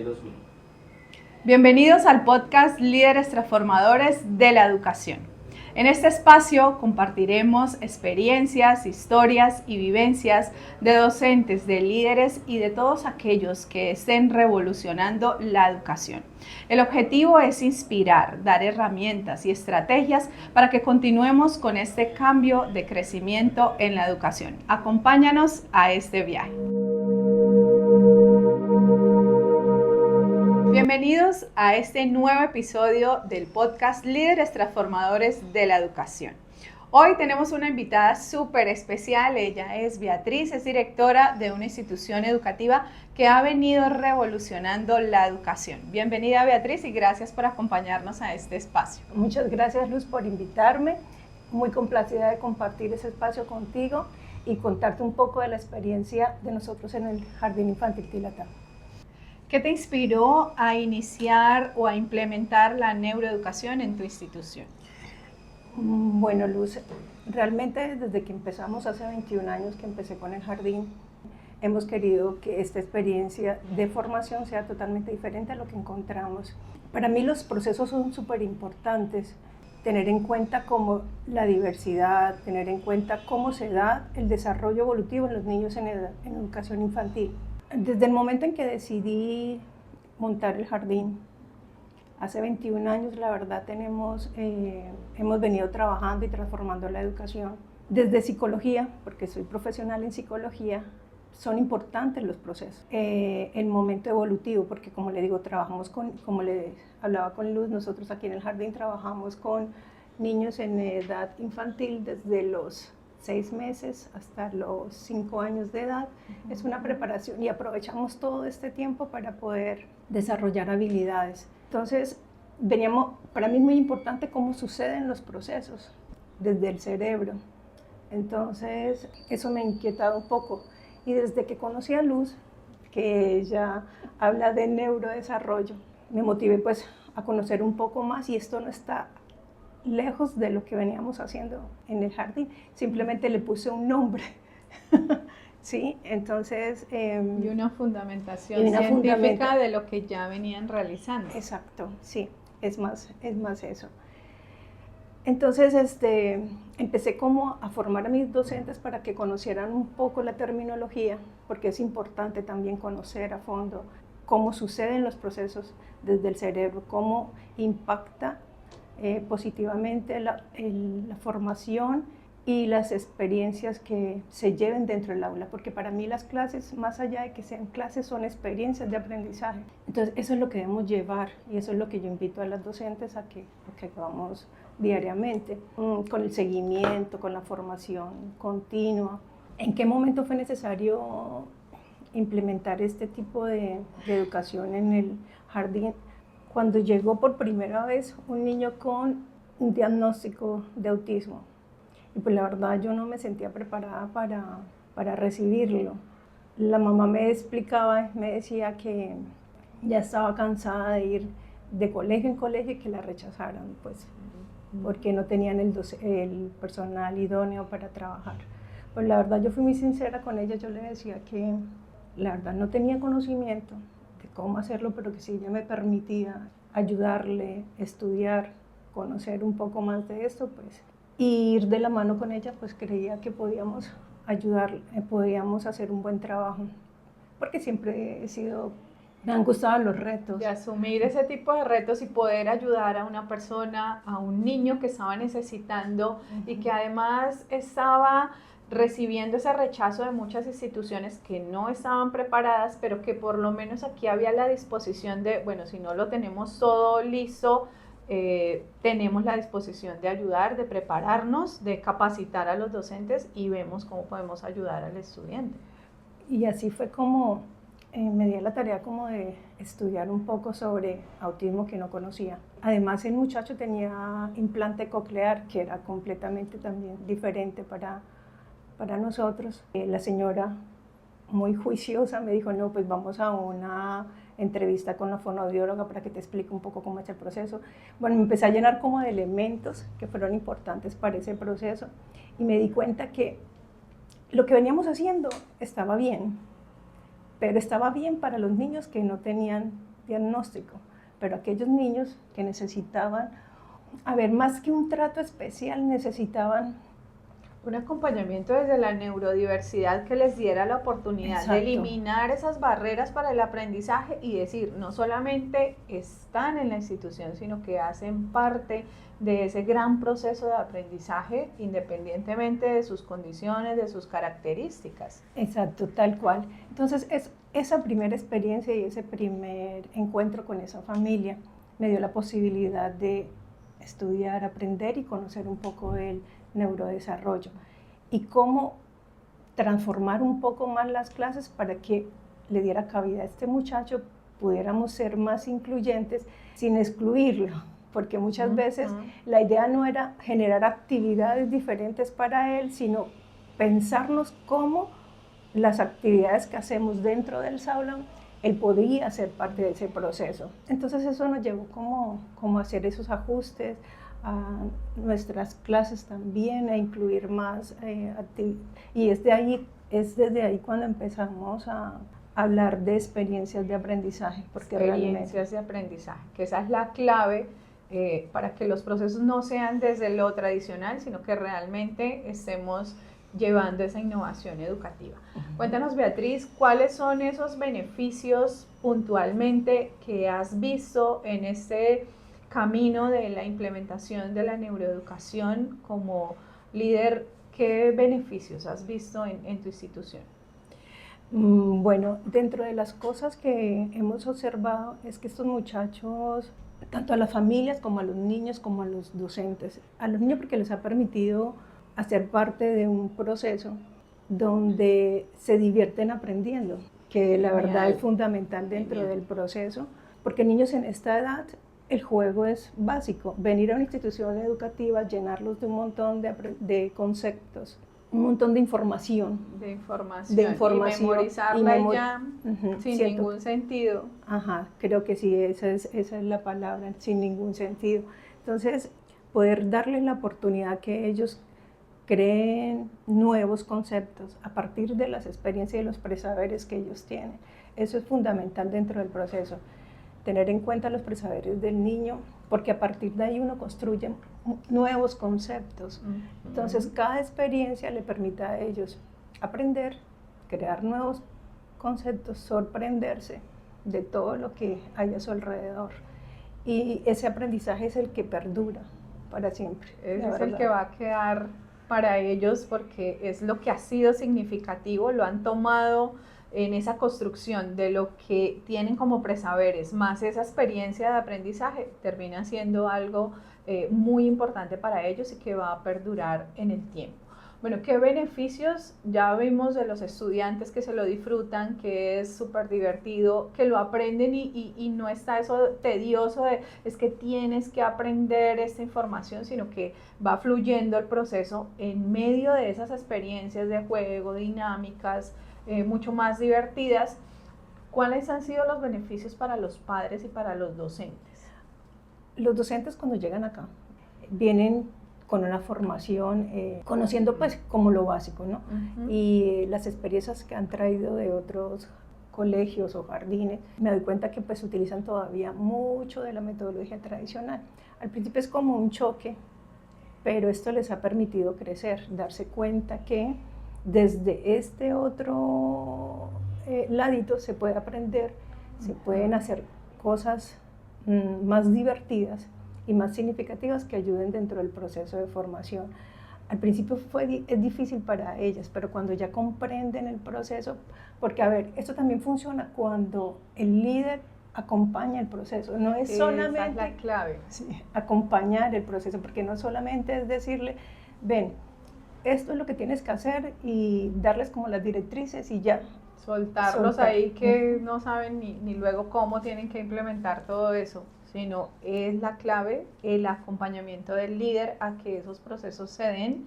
2000. Bienvenidos al podcast Líderes Transformadores de la Educación. En este espacio compartiremos experiencias, historias y vivencias de docentes, de líderes y de todos aquellos que estén revolucionando la educación. El objetivo es inspirar, dar herramientas y estrategias para que continuemos con este cambio de crecimiento en la educación. Acompáñanos a este viaje. Bienvenidos a este nuevo episodio del podcast Líderes Transformadores de la Educación. Hoy tenemos una invitada súper especial. Ella es Beatriz, es directora de una institución educativa que ha venido revolucionando la educación. Bienvenida, Beatriz, y gracias por acompañarnos a este espacio. Muchas gracias, Luz, por invitarme. Muy complacida de compartir ese espacio contigo y contarte un poco de la experiencia de nosotros en el Jardín Infantil Tilatá. ¿Qué te inspiró a iniciar o a implementar la neuroeducación en tu institución? Bueno, Luz, realmente desde que empezamos hace 21 años que empecé con el jardín, hemos querido que esta experiencia de formación sea totalmente diferente a lo que encontramos. Para mí los procesos son súper importantes, tener en cuenta como la diversidad, tener en cuenta cómo se da el desarrollo evolutivo en los niños en educación infantil. Desde el momento en que decidí montar el jardín, hace 21 años, la verdad, hemos venido trabajando y transformando la educación. Desde psicología, porque soy profesional en psicología, son importantes los procesos. El momento evolutivo, porque como le digo, como le hablaba con Luz, nosotros aquí en el jardín trabajamos con niños en edad infantil desde los 6 meses hasta los 5 años de edad. Es una preparación y aprovechamos todo este tiempo para poder desarrollar habilidades. Entonces, para mí es muy importante cómo suceden los procesos desde el cerebro. Entonces, eso me ha inquietado un poco. Y desde que conocí a Luz, que ella habla de neurodesarrollo, me motivé pues a conocer un poco más, y esto no está lejos de lo que veníamos haciendo en el jardín, simplemente le puse un nombre. ¿Sí? Entonces, y una fundamentación científica de lo que ya venían realizando. Exacto, sí, es más eso. Entonces, empecé como a formar a mis docentes para que conocieran un poco la terminología, porque es importante también conocer a fondo cómo suceden los procesos desde el cerebro, cómo impacta positivamente la formación y las experiencias que se lleven dentro del aula, porque para mí las clases, más allá de que sean clases, son experiencias de aprendizaje. Entonces eso es lo que debemos llevar, y eso es lo que yo invito a las docentes a que hagamos diariamente, con el seguimiento, con la formación continua. ¿En qué momento fue necesario implementar este tipo de educación en el jardín? Cuando llegó por primera vez un niño con un diagnóstico de autismo. Y pues la verdad yo no me sentía preparada para recibirlo. La mamá me explicaba, me decía que ya estaba cansada de ir de colegio en colegio y que la rechazaran, pues, porque no tenían el personal idóneo para trabajar. Pues la verdad yo fui muy sincera con ella, yo le decía que la verdad no tenía conocimiento de cómo hacerlo, pero que si ella me permitía ayudarle, estudiar, conocer un poco más de esto, pues, y ir de la mano con ella, pues creía que podíamos ayudar, podíamos hacer un buen trabajo, porque siempre me han gustado los retos. De asumir ese tipo de retos y poder ayudar a una persona, a un niño que estaba necesitando y que además estaba recibiendo ese rechazo de muchas instituciones que no estaban preparadas, pero que por lo menos aquí había la disposición de, bueno, si no lo tenemos todo listo, tenemos la disposición de ayudar, de prepararnos, de capacitar a los docentes y vemos cómo podemos ayudar al estudiante. Y así fue como me di a la tarea como de estudiar un poco sobre autismo que no conocía. Además, el muchacho tenía implante coclear, que era completamente también diferente para nosotros. La señora, muy juiciosa, me dijo, no, pues vamos a una entrevista con la fonoaudióloga para que te explique un poco cómo es el proceso. Bueno, me empecé a llenar como de elementos que fueron importantes para ese proceso y me di cuenta que lo que veníamos haciendo estaba bien, pero estaba bien para los niños que no tenían diagnóstico, pero aquellos niños que necesitaban, a ver, más que un trato especial, necesitaban un acompañamiento desde la neurodiversidad que les diera la oportunidad de eliminar esas barreras para el aprendizaje y decir, no solamente están en la institución, sino que hacen parte de ese gran proceso de aprendizaje independientemente de sus condiciones, de sus características. Exacto, tal cual. Entonces, esa primera experiencia y ese primer encuentro con esa familia me dio la posibilidad de estudiar, aprender y conocer un poco el neurodesarrollo y cómo transformar un poco más las clases para que le diera cabida a este muchacho, pudiéramos ser más incluyentes sin excluirlo, porque muchas veces la idea no era generar actividades diferentes para él, sino pensarnos cómo las actividades que hacemos dentro del salón, él podía ser parte de ese proceso. Entonces eso nos llevó como a hacer esos ajustes, a nuestras clases también, a incluir más y es desde ahí cuando empezamos a hablar de experiencias de aprendizaje. Porque experiencias de aprendizaje, que esa es la clave para que los procesos no sean desde lo tradicional, sino que realmente estemos llevando esa innovación educativa. Cuéntanos, Beatriz, ¿cuáles son esos beneficios puntualmente que has visto en este camino de la implementación de la neuroeducación como líder? ¿Qué beneficios has visto en tu institución? Bueno, dentro de las cosas que hemos observado es que estos muchachos, tanto a las familias como a los niños, como a los docentes, a los niños porque les ha permitido hacer parte de un proceso donde se divierten aprendiendo, que la verdad es fundamental dentro del proceso, porque niños en esta edad el juego es básico. Venir a una institución educativa, llenarlos de un montón de conceptos, un montón de información. Y memorizarla ya sin ningún sentido. Ajá, creo que sí, esa es la palabra, sin ningún sentido. Entonces, poder darles la oportunidad que ellos creen nuevos conceptos a partir de las experiencias y los presaberes que ellos tienen. Eso es fundamental dentro del proceso. Tener en cuenta los presaberes del niño, porque a partir de ahí uno construye nuevos conceptos. Entonces, cada experiencia le permite a ellos aprender, crear nuevos conceptos, sorprenderse de todo lo que hay a su alrededor. Y ese aprendizaje es el que perdura para siempre. Ese es el que va a quedar para ellos porque es lo que ha sido significativo, lo han tomado en esa construcción de lo que tienen como presaberes, más esa experiencia de aprendizaje, termina siendo algo muy importante para ellos y que va a perdurar en el tiempo. Bueno, ¿qué beneficios? Ya vimos de los estudiantes que se lo disfrutan, que es súper divertido, que lo aprenden y no está eso tedioso de es que tienes que aprender esta información, sino que va fluyendo el proceso en medio de esas experiencias de juego, dinámicas, mucho más divertidas. ¿Cuáles han sido los beneficios para los padres y para los docentes? Los docentes cuando llegan acá vienen con una formación, conociendo pues como lo básico, ¿no? Y las experiencias que han traído de otros colegios o jardines, me doy cuenta que pues utilizan todavía mucho de la metodología tradicional. Al principio es como un choque, pero esto les ha permitido crecer, darse cuenta que desde este otro ladito se puede aprender, se pueden hacer cosas más divertidas y más significativas que ayuden dentro del proceso de formación. Al principio es difícil para ellas, pero cuando ya comprenden el proceso, porque a ver, esto también funciona cuando el líder acompaña el proceso, no es solamente esa es la clave. Sí, acompañar el proceso, porque no solamente es decirle, ven, esto es lo que tienes que hacer y darles como las directrices y ya. Soltarlos ahí que no saben ni luego cómo tienen que implementar todo eso, sino es la clave el acompañamiento del líder a que esos procesos se den.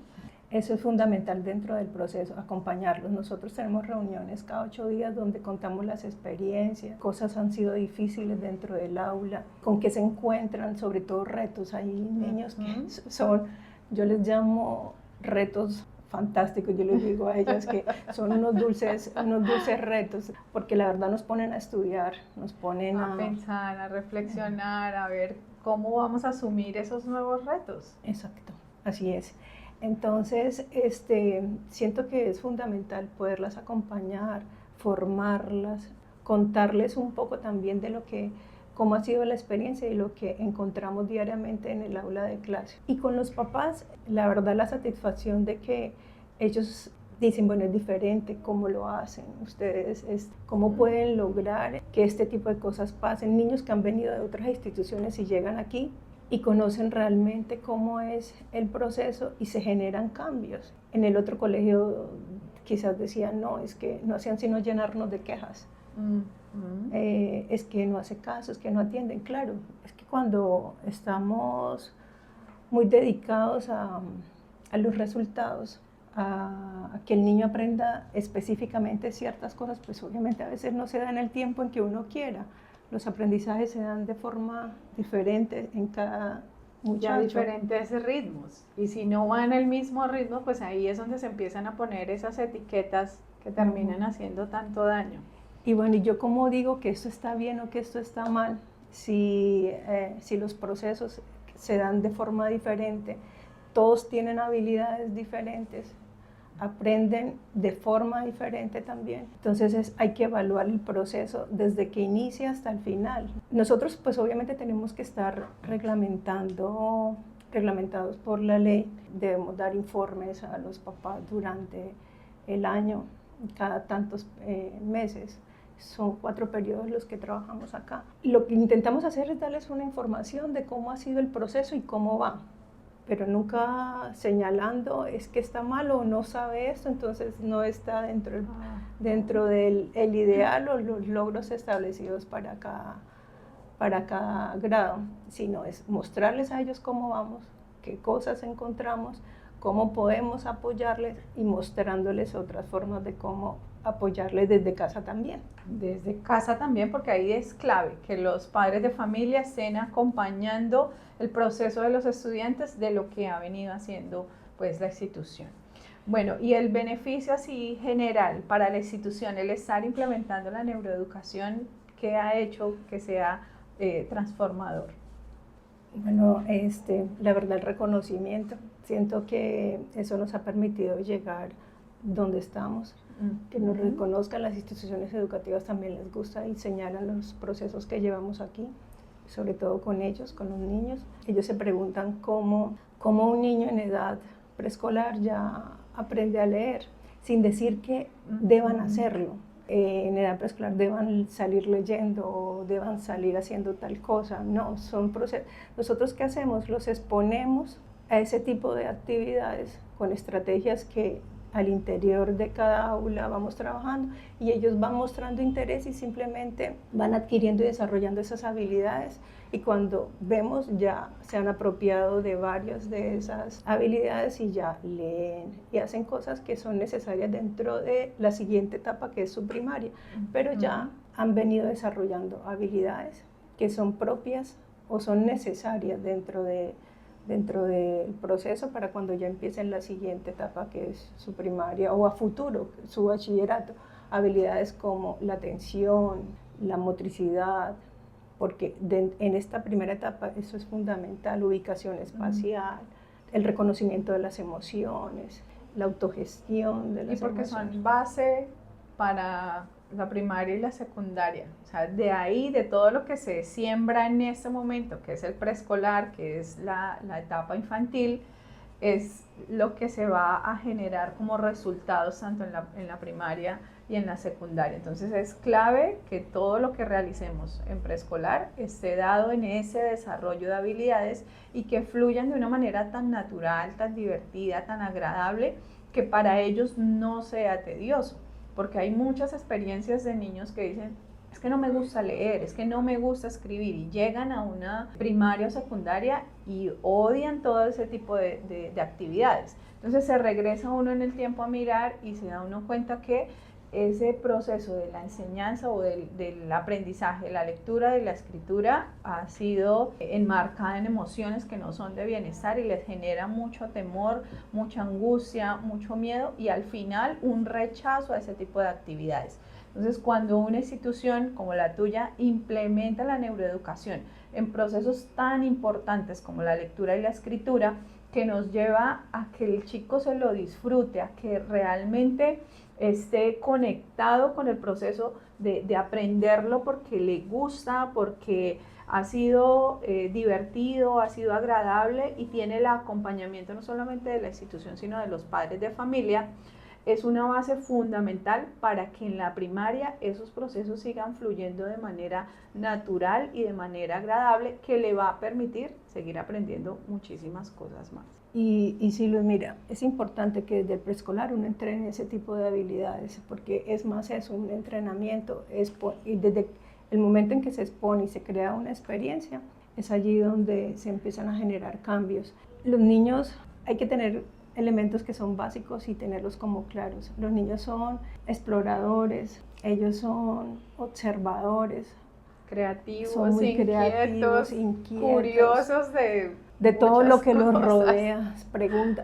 Eso es fundamental dentro del proceso, acompañarlos. Nosotros tenemos reuniones cada 8 días donde contamos las experiencias, cosas han sido difíciles dentro del aula, con qué se encuentran, sobre todo retos. Hay niños que son, yo les llamo retos fantástico. Yo les digo a ellas que son unos dulces retos, porque la verdad nos ponen a estudiar, nos ponen a pensar, a reflexionar, a ver cómo vamos a asumir esos nuevos retos. Exacto, así es. Entonces, siento que es fundamental poderlas acompañar, formarlas, contarles un poco también de cómo ha sido la experiencia y lo que encontramos diariamente en el aula de clase. Y con los papás, la verdad, la satisfacción de que ellos dicen, bueno, es diferente, ¿cómo lo hacen ustedes? ¿Cómo pueden lograr que este tipo de cosas pasen? Niños que han venido de otras instituciones y llegan aquí y conocen realmente cómo es el proceso y se generan cambios. En el otro colegio quizás decían, no, es que no hacían sino llenarnos de quejas. Es que no hace caso, es que no atienden. Claro, es que cuando estamos muy dedicados a los resultados, a que el niño aprenda específicamente ciertas cosas, pues obviamente a veces no se da en el tiempo en que uno quiera. Los aprendizajes se dan de forma diferente en cada muchacho. Ya diferentes ritmos. Y si no van al mismo ritmo, pues ahí es donde se empiezan a poner esas etiquetas que terminan haciendo tanto daño. Y bueno, y yo como digo que esto está bien o que esto está mal, si los procesos se dan de forma diferente, todos tienen habilidades diferentes, aprenden de forma diferente también. Entonces hay que evaluar el proceso desde que inicia hasta el final. Nosotros pues obviamente tenemos que estar reglamentados por la ley. Debemos dar informes a los papás durante el año, cada tantos meses. Son 4 periodos los que trabajamos acá. Lo que intentamos hacer es darles una información de cómo ha sido el proceso y cómo va, pero nunca señalando es que está mal o no sabe esto, entonces no está dentro del ideal o los logros establecidos para cada grado, sino es mostrarles a ellos cómo vamos, qué cosas encontramos, cómo podemos apoyarles y mostrándoles otras formas de cómo apoyarles desde casa también. Desde casa también, porque ahí es clave que los padres de familia estén acompañando el proceso de los estudiantes de lo que ha venido haciendo pues la institución. Bueno, y el beneficio así general para la institución, el estar implementando la neuroeducación, ¿qué ha hecho que sea transformador? Bueno, la verdad, el reconocimiento. Siento que eso nos ha permitido llegar donde estamos, que nos reconozcan. Las instituciones educativas también les gusta y señalan los procesos que llevamos aquí, sobre todo con ellos, con los niños. Ellos se preguntan cómo un niño en edad preescolar ya aprende a leer, sin decir que deban hacerlo. En edad preescolar deban salir leyendo o deban salir haciendo tal cosa. No, son procesos. Nosotros, ¿qué hacemos? Los exponemos a ese tipo de actividades con estrategias que al interior de cada aula vamos trabajando y ellos van mostrando interés y simplemente van adquiriendo y desarrollando esas habilidades, y cuando vemos ya se han apropiado de varias de esas habilidades y ya leen y hacen cosas que son necesarias dentro de la siguiente etapa, que es su primaria, pero ya han venido desarrollando habilidades que son propias o son necesarias dentro del proceso para cuando ya empiecen la siguiente etapa, que es su primaria o a futuro, su bachillerato. Habilidades como la atención, la motricidad, porque en esta primera etapa eso es fundamental, ubicación espacial, el reconocimiento de las emociones, la autogestión de las emociones. Y porque son base para la primaria y la secundaria, o sea, de ahí, de todo lo que se siembra en este momento, que es el preescolar, que es la etapa infantil, es lo que se va a generar como resultados tanto en la primaria y en la secundaria. Entonces es clave que todo lo que realicemos en preescolar esté dado en ese desarrollo de habilidades y que fluyan de una manera tan natural, tan divertida, tan agradable, que para ellos no sea tedioso. Porque hay muchas experiencias de niños que dicen, es que no me gusta leer, es que no me gusta escribir, y llegan a una primaria o secundaria y odian todo ese tipo de actividades. Entonces se regresa uno en el tiempo a mirar y se da uno cuenta que ese proceso de la enseñanza o del aprendizaje, la lectura y la escritura ha sido enmarcada en emociones que no son de bienestar y les genera mucho temor, mucha angustia, mucho miedo y al final un rechazo a ese tipo de actividades. Entonces, cuando una institución como la tuya implementa la neuroeducación en procesos tan importantes como la lectura y la escritura, que nos lleva a que el chico se lo disfrute, a que realmente esté conectado con el proceso de aprenderlo porque le gusta, porque ha sido divertido, ha sido agradable y tiene el acompañamiento no solamente de la institución, sino de los padres de familia, es una base fundamental para que en la primaria esos procesos sigan fluyendo de manera natural y de manera agradable, que le va a permitir seguir aprendiendo muchísimas cosas más. Y sí, Luz, mira, es importante que desde el preescolar uno entrene ese tipo de habilidades, porque es más eso, un entrenamiento, y desde el momento en que se expone y se crea una experiencia, es allí donde se empiezan a generar cambios. Los niños, hay que tener elementos que son básicos y tenerlos como claros. Los niños son exploradores, ellos son observadores, creativos, son muy inquietos, curiosos de todo lo que cosas. los rodea,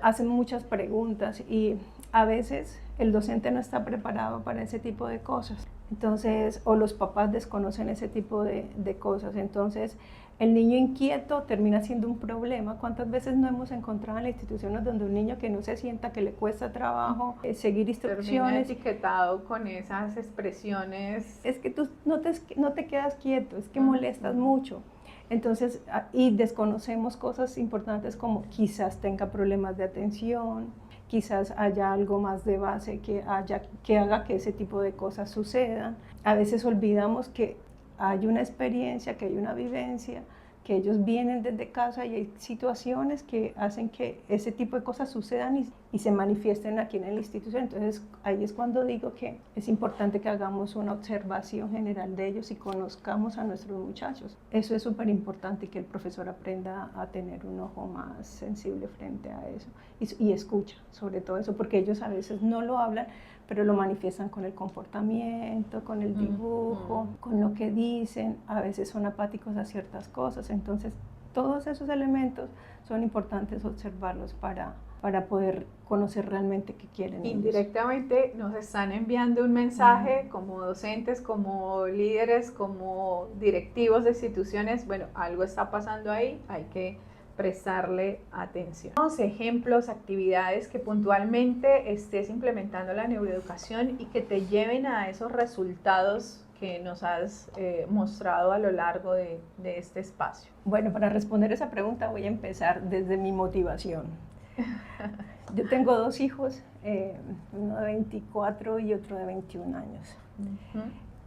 hacen muchas preguntas y a veces el docente no está preparado para ese tipo de cosas. Entonces, o los papás desconocen ese tipo de cosas. Entonces, el niño inquieto termina siendo un problema. ¿Cuántas veces no hemos encontrado en las instituciones donde un niño que no se sienta, que le cuesta trabajo seguir instrucciones? Termina etiquetado con esas expresiones. Es que tú no te quedas quieto, es que molestas mucho. Entonces, y desconocemos cosas importantes como quizás tenga problemas de atención, quizás haya algo más de base que haga que ese tipo de cosas sucedan. A veces olvidamos que hay una experiencia, que hay una vivencia, que ellos vienen desde casa y hay situaciones que hacen que ese tipo de cosas sucedan y se manifiesten aquí en la institución. Entonces ahí es cuando digo que es importante que hagamos una observación general de ellos y conozcamos a nuestros muchachos. Eso es súper importante, que el profesor aprenda a tener un ojo más sensible frente a eso y escucha sobre todo eso, porque ellos a veces no lo hablan, pero lo manifiestan con el comportamiento, con el dibujo, con lo que dicen. A veces son apáticos a ciertas cosas. Entonces, todos esos elementos son importantes observarlos para poder conocer realmente qué quieren. Indirectamente nos están enviando un mensaje como docentes, como líderes, como directivos de instituciones. Bueno, algo está pasando ahí, hay que prestarle atención. Ejemplos, actividades que puntualmente estés implementando la neuroeducación y que te lleven a esos resultados que nos has mostrado a lo largo de este espacio. Bueno, para responder esa pregunta voy a empezar desde mi motivación. Yo tengo dos hijos, uno de 24 y otro de 21 años.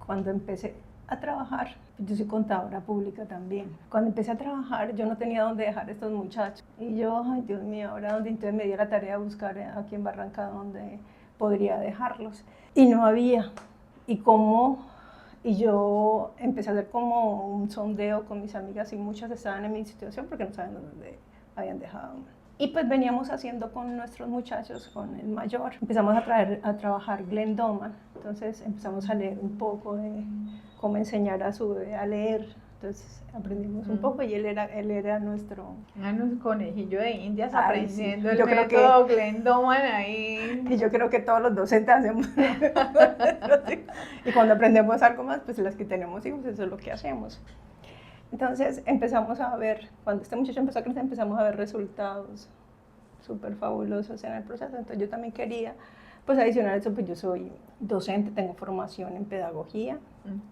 Cuando empecé a trabajar, yo soy contadora pública también. Cuando empecé a trabajar, yo no tenía dónde dejar a estos muchachos. Y yo, ay Dios mío, ahora dónde. Entonces me di la tarea de buscar aquí en Barranca dónde podría dejarlos. Y no había. Y yo empecé a hacer como un sondeo con mis amigas y muchas estaban en mi situación porque no saben dónde habían dejado. Y pues veníamos haciendo con nuestros muchachos, con el mayor. Empezamos a trabajar Glenn Doman. Entonces empezamos a leer un poco de cómo enseñar a su bebé a leer. Entonces aprendimos un poco y él era nuestro... conejillo de indias aprendiendo el yo método Glenn Doman ahí. Y yo creo que todos los docentes hacemos. Y cuando aprendemos algo más, pues las que tenemos hijos, eso es lo que hacemos. Entonces empezamos a ver, cuando este muchacho empezó a crecer, empezamos a ver resultados súper fabulosos en el proceso. Entonces yo también quería, pues adicional a eso, pues yo soy docente, tengo formación en pedagogía.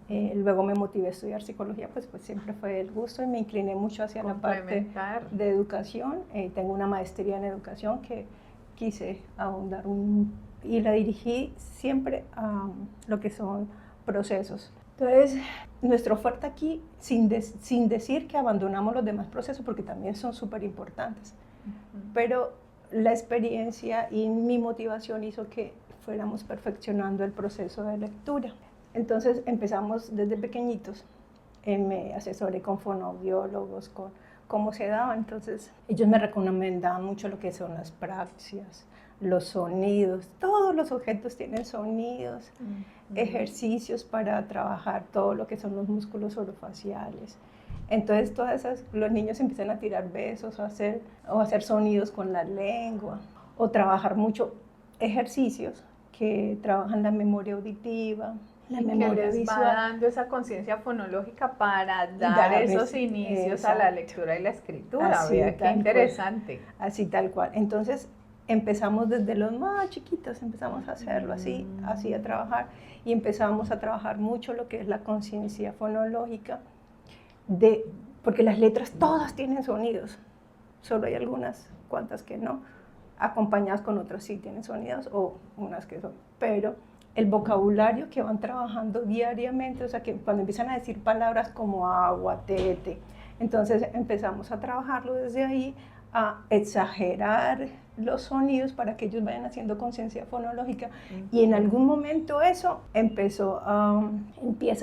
Luego me motivé a estudiar psicología, pues siempre fue el gusto y me incliné mucho hacia la parte de educación. Tengo una maestría en educación que quise ahondar y la dirigí siempre a lo que son procesos. Entonces, nuestro fuerte aquí, sin decir que abandonamos los demás procesos, porque también son súper importantes, pero la experiencia y mi motivación hizo que fuéramos perfeccionando el proceso de lectura. Entonces, empezamos desde pequeñitos. Me asesoré con fonoaudiólogos, con cómo se daba. Entonces, ellos me recomendaban mucho lo que son las praxias, los sonidos, todos los objetos tienen sonidos, ejercicios para trabajar todo lo que son los músculos orofaciales. Entonces los niños empiezan a tirar besos o hacer sonidos con la lengua, o trabajar mucho ejercicios que trabajan la memoria auditiva, la memoria les visual. Va dando esa conciencia fonológica para dar esos inicios a la lectura y la escritura. Vea, qué interesante. Así tal cual. Entonces empezamos desde los más chiquitos, empezamos a hacerlo así a trabajar, y empezamos a trabajar mucho lo que es la conciencia fonológica, porque las letras todas tienen sonidos, solo hay algunas cuantas que no, acompañadas con otras sí tienen sonidos, o unas que son, pero el vocabulario que van trabajando diariamente, o sea, que cuando empiezan a decir palabras como agua, tete, entonces empezamos a trabajarlo desde ahí, a exagerar los sonidos para que ellos vayan haciendo conciencia fonológica, y en algún momento eso empieza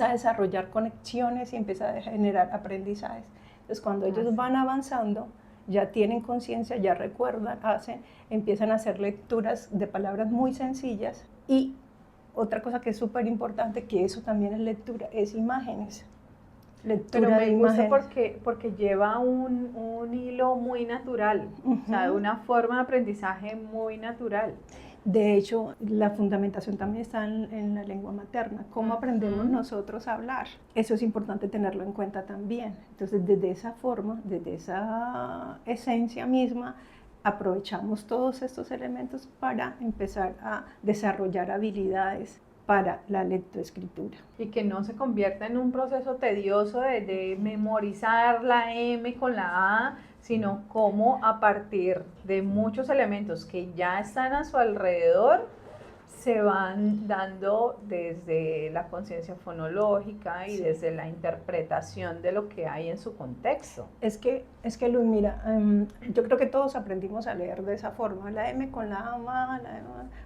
a desarrollar conexiones y empieza a generar aprendizajes. Entonces cuando ellos van avanzando, ya tienen conciencia, ya recuerdan, empiezan a hacer lecturas de palabras muy sencillas. Y otra cosa que es súper importante, que eso también es lectura, es imágenes. Pero me gusta porque lleva un hilo muy natural, o sea, una forma de aprendizaje muy natural. De hecho, la fundamentación también está en la lengua materna, cómo aprendemos nosotros a hablar. Eso es importante tenerlo en cuenta también. Entonces, desde esa forma, desde esa esencia misma, aprovechamos todos estos elementos para empezar a desarrollar habilidades para la lectoescritura. Y que no se convierta en un proceso tedioso de memorizar la M con la A, sino cómo a partir de muchos elementos que ya están a su alrededor, se van dando desde la conciencia fonológica y desde la interpretación de lo que hay en su contexto. Es que Luz, mira, yo creo que todos aprendimos a leer de esa forma, la M con la A,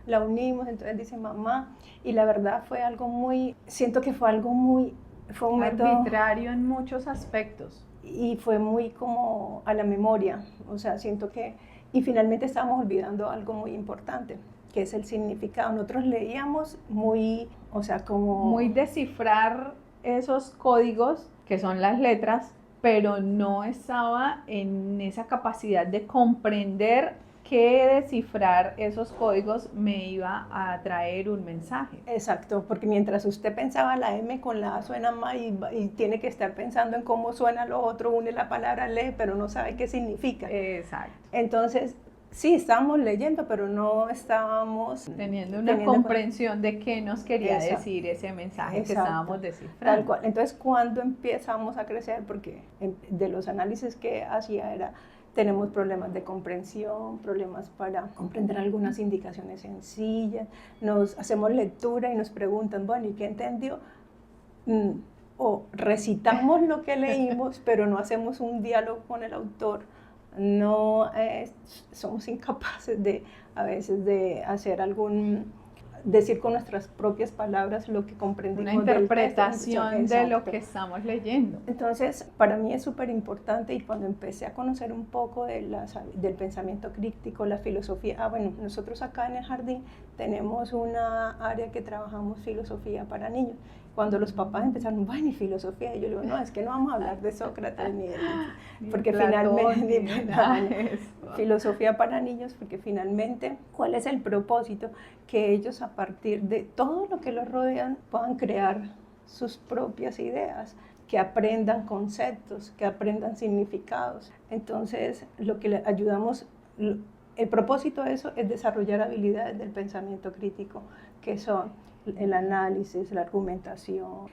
la unimos, entonces dice mamá, y la verdad fue un método arbitrario en muchos aspectos. Y fue muy como a la memoria, o sea, y finalmente estábamos olvidando algo muy importante, que es el significado. Nosotros leíamos muy descifrar esos códigos que son las letras, pero no estaba en esa capacidad de comprender que descifrar esos códigos me iba a traer un mensaje. Exacto, porque mientras usted pensaba la M con la A suena mal y tiene que estar pensando en cómo suena lo otro, une la palabra lee, pero no sabe qué significa. Exacto. Entonces, sí, estábamos leyendo, pero no estábamos teniendo una comprensión de qué nos quería decir ese mensaje que estábamos descifrando. Tal cual. Entonces, cuando empezamos a crecer, porque de los análisis que hacía tenemos problemas de comprensión, problemas para comprender algunas indicaciones sencillas, nos hacemos lectura y nos preguntan, bueno, ¿y qué entendió? O recitamos lo que leímos, pero no hacemos un diálogo con el autor. No somos incapaces a veces de hacer decir con nuestras propias palabras lo que comprendimos. Una interpretación de lo que estamos leyendo. Entonces, para mí es súper importante, y cuando empecé a conocer un poco del pensamiento crítico, la filosofía, nosotros acá en el jardín tenemos una área que trabajamos filosofía para niños. Cuando los papás empezaron, bueno, y filosofía, y yo le digo, no, es que no vamos a hablar de Sócrates porque finalmente, filosofía para niños, porque finalmente, ¿cuál es el propósito? Que ellos, a partir de todo lo que los rodean, puedan crear sus propias ideas, que aprendan conceptos, que aprendan significados. Entonces, lo que le ayudamos, el propósito de eso es desarrollar habilidades del pensamiento crítico, que son el análisis, la argumentación,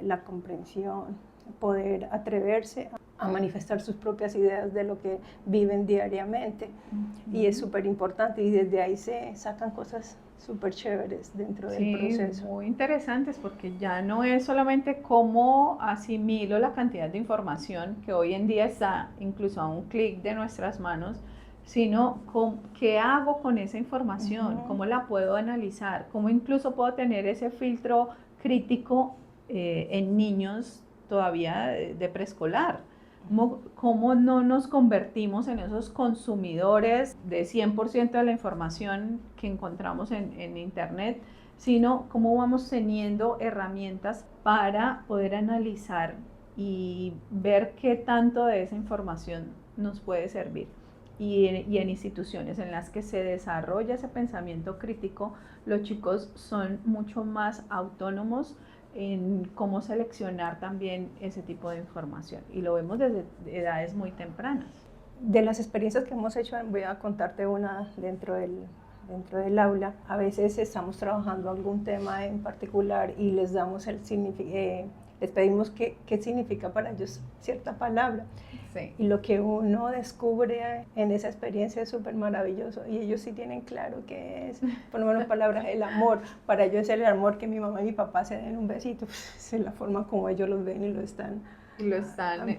la comprensión, poder atreverse a manifestar sus propias ideas de lo que viven diariamente. Y es súper importante, y desde ahí se sacan cosas súper chéveres dentro del proceso. Muy interesantes, porque ya no es solamente cómo asimilo la cantidad de información que hoy en día está incluso a un clic de nuestras manos, sino qué hago con esa información, cómo la puedo analizar, cómo incluso puedo tener ese filtro crítico en niños todavía de preescolar. ¿Cómo no nos convertimos en esos consumidores de 100% de la información que encontramos en Internet, sino cómo vamos teniendo herramientas para poder analizar y ver qué tanto de esa información nos puede servir? Y en instituciones en las que se desarrolla ese pensamiento crítico, los chicos son mucho más autónomos en cómo seleccionar también ese tipo de información, y lo vemos desde edades muy tempranas. De las experiencias que hemos hecho, voy a contarte una dentro del aula. A veces estamos trabajando algún tema en particular y les damos les pedimos qué significa para ellos cierta palabra. Sí. Y lo que uno descubre en esa experiencia es súper maravilloso, y ellos sí tienen claro qué es. Por lo menos palabras, el amor, para ellos es el amor que mi mamá y mi papá se den un besito, es la forma como ellos los ven y lo están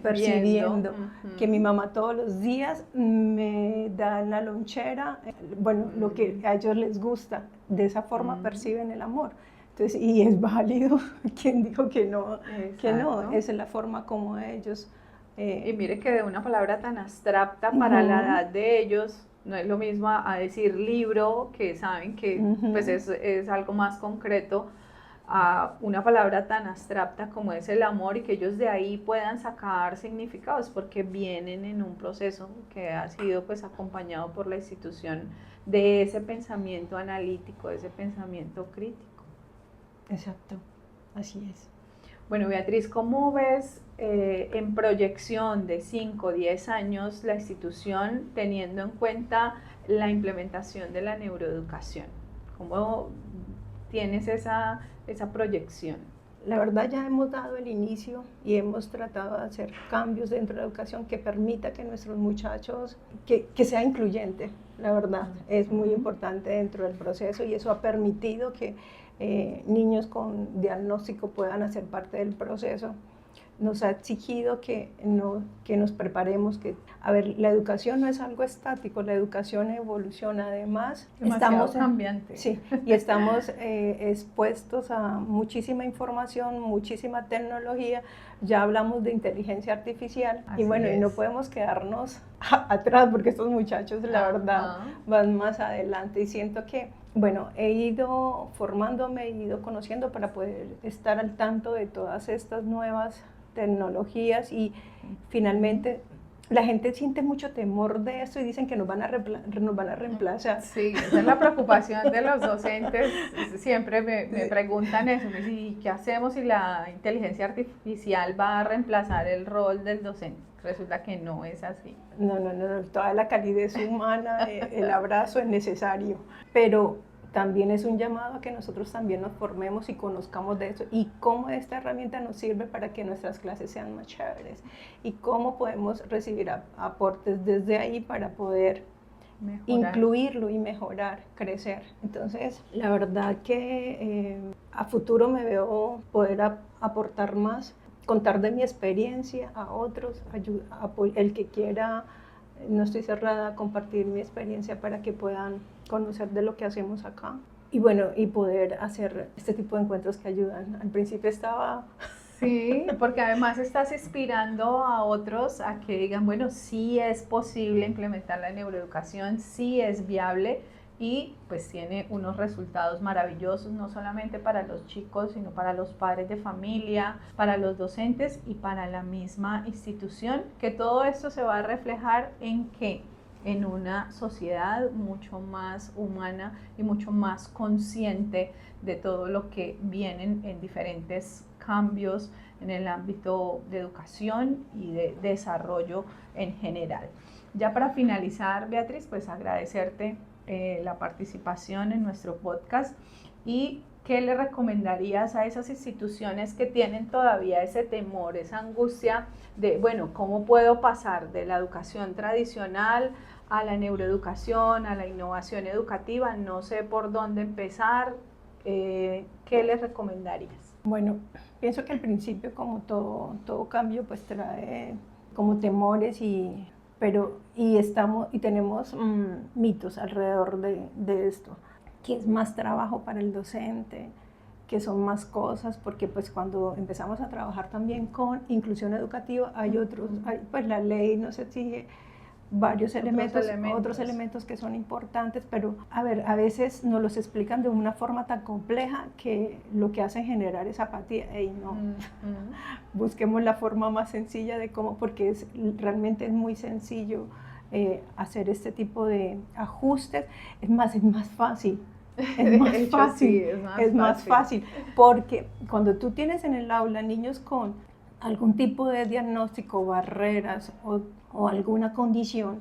percibiendo. Que mi mamá todos los días me da en la lonchera, bueno, lo que a ellos les gusta, de esa forma perciben el amor. Entonces, y es válido, quien dijo que no, que no, esa es la forma como ellos... y mire que de una palabra tan abstracta para la edad de ellos, no es lo mismo a decir libro, que saben que pues es algo más concreto, a una palabra tan abstracta como es el amor, y que ellos de ahí puedan sacar significados, porque vienen en un proceso que ha sido pues acompañado por la institución de ese pensamiento analítico, de ese pensamiento crítico. Exacto, así es. Bueno, Beatriz, ¿cómo ves en proyección de 5 o 10 años la institución, teniendo en cuenta la implementación de la neuroeducación? ¿Cómo tienes esa proyección? La verdad, ya hemos dado el inicio y hemos tratado de hacer cambios dentro de la educación que permita que nuestros muchachos, que sea incluyente. La verdad, es muy importante dentro del proceso, y eso ha permitido que niños con diagnóstico puedan hacer parte del proceso. Nos ha exigido que nos preparemos, a ver, la educación no es algo estático, la educación evoluciona. Además, estamos cambiante. Sí, y estamos expuestos a muchísima información, muchísima tecnología. Ya hablamos de inteligencia artificial. Así y bueno, y no podemos quedarnos atrás, porque estos muchachos, la verdad, van más adelante, y siento que, bueno, he ido formándome, he ido conociendo para poder estar al tanto de todas estas nuevas tecnologías, y finalmente la gente siente mucho temor de esto y dicen que nos van a reemplazar. Sí, esa es la preocupación de los docentes. Siempre me preguntan eso, me dicen, ¿y qué hacemos si la inteligencia artificial va a reemplazar el rol del docente? Resulta que no es así. No, toda la calidez humana, el abrazo es necesario, pero también es un llamado a que nosotros también nos formemos y conozcamos de eso, y cómo esta herramienta nos sirve para que nuestras clases sean más chéveres, y cómo podemos recibir aportes desde ahí para poder incluirlo y mejorar, crecer. Entonces, la verdad que a futuro me veo poder aportar más, contar de mi experiencia a otros, el que quiera. No estoy cerrada a compartir mi experiencia para que puedan conocer de lo que hacemos acá. Y bueno, y poder hacer este tipo de encuentros que ayudan. Al principio estaba... Sí, porque además estás inspirando a otros a que digan, bueno, sí es posible implementar la neuroeducación, sí es viable, y pues tiene unos resultados maravillosos, no solamente para los chicos, sino para los padres de familia, para los docentes y para la misma institución, que todo esto se va a reflejar en ¿qué? En una sociedad mucho más humana y mucho más consciente de todo lo que vienen en diferentes cambios en el ámbito de educación y de desarrollo en general. Ya para finalizar, Beatriz, pues agradecerte la participación en nuestro podcast, y ¿qué le recomendarías a esas instituciones que tienen todavía ese temor, esa angustia de, bueno, ¿cómo puedo pasar de la educación tradicional a la neuroeducación, a la innovación educativa? No sé por dónde empezar. ¿Qué les recomendarías? Bueno, pienso que al principio, como todo cambio, pues trae como temores, pero tenemos mitos alrededor de esto, que es más trabajo para el docente, que son más cosas, porque pues cuando empezamos a trabajar también con inclusión educativa hay otros, pues la ley nos exige varios otros elementos que son importantes, pero a ver, a veces nos los explican de una forma tan compleja que lo que hace es generar esa apatía. Ey, no, busquemos la forma más sencilla de cómo, porque realmente es muy sencillo hacer este tipo de ajustes. Es más fácil. Es más fácil, sí, es más fácil, porque cuando tú tienes en el aula niños con algún tipo de diagnóstico, barreras o alguna condición,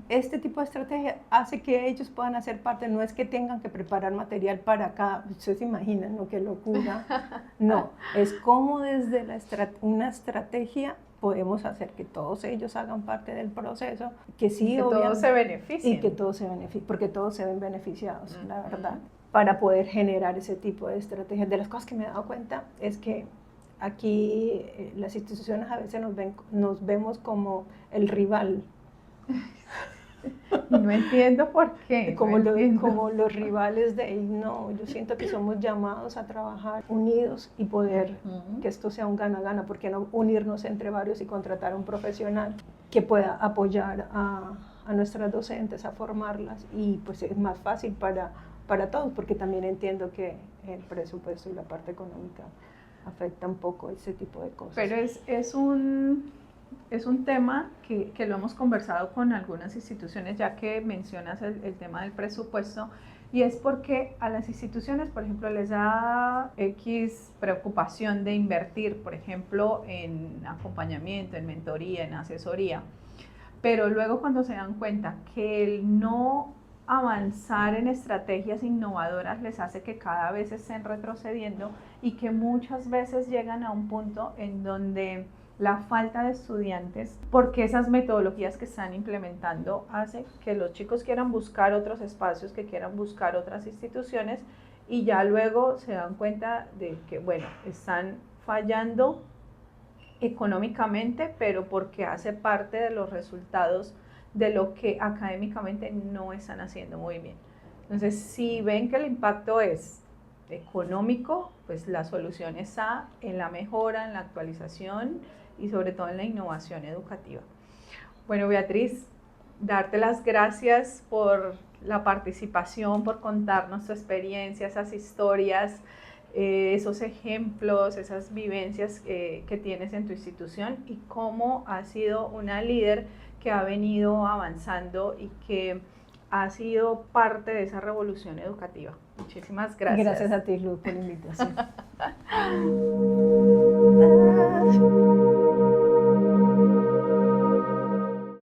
este tipo de estrategia hace que ellos puedan hacer parte, no es que tengan que preparar material para cada, ustedes se imaginan, ¿no? Qué locura, no, es como desde una estrategia podemos hacer que todos ellos hagan parte del proceso, que sí, que todos se beneficien. Y que todos se beneficien, porque todos se ven beneficiados, la verdad, para poder generar ese tipo de estrategias. De las cosas que me he dado cuenta es que aquí las instituciones a veces nos vemos como el rival. No entiendo por qué. Como los rivales no, yo siento que somos llamados a trabajar unidos y poder que esto sea un gana-gana, porque no unirnos entre varios y contratar a un profesional que pueda apoyar a nuestras docentes, a formarlas, y pues es más fácil para todos, porque también entiendo que el presupuesto y la parte económica afecta un poco ese tipo de cosas. Pero es un tema que lo hemos conversado con algunas instituciones, ya que mencionas el tema del presupuesto, y es porque a las instituciones, por ejemplo, les da X preocupación de invertir, por ejemplo, en acompañamiento, en mentoría, en asesoría, pero luego cuando se dan cuenta que el no avanzar en estrategias innovadoras les hace que cada vez estén retrocediendo y que muchas veces llegan a un punto en donde la falta de estudiantes, porque esas metodologías que están implementando hace que los chicos quieran buscar otros espacios, que quieran buscar otras instituciones, y ya luego se dan cuenta de que, bueno, están fallando económicamente, pero porque hace parte de los resultados de lo que académicamente no están haciendo muy bien. Entonces, si ven que el impacto es económico, pues la solución está en la mejora, en la actualización y sobre todo en la innovación educativa. Bueno, Beatriz, darte las gracias por la participación, por contarnos tu experiencia, esas historias, esos ejemplos, esas vivencias que tienes en tu institución y cómo has sido una líder que ha venido avanzando y que ha sido parte de esa revolución educativa. Muchísimas gracias. Gracias a ti, Luz, por la invitación.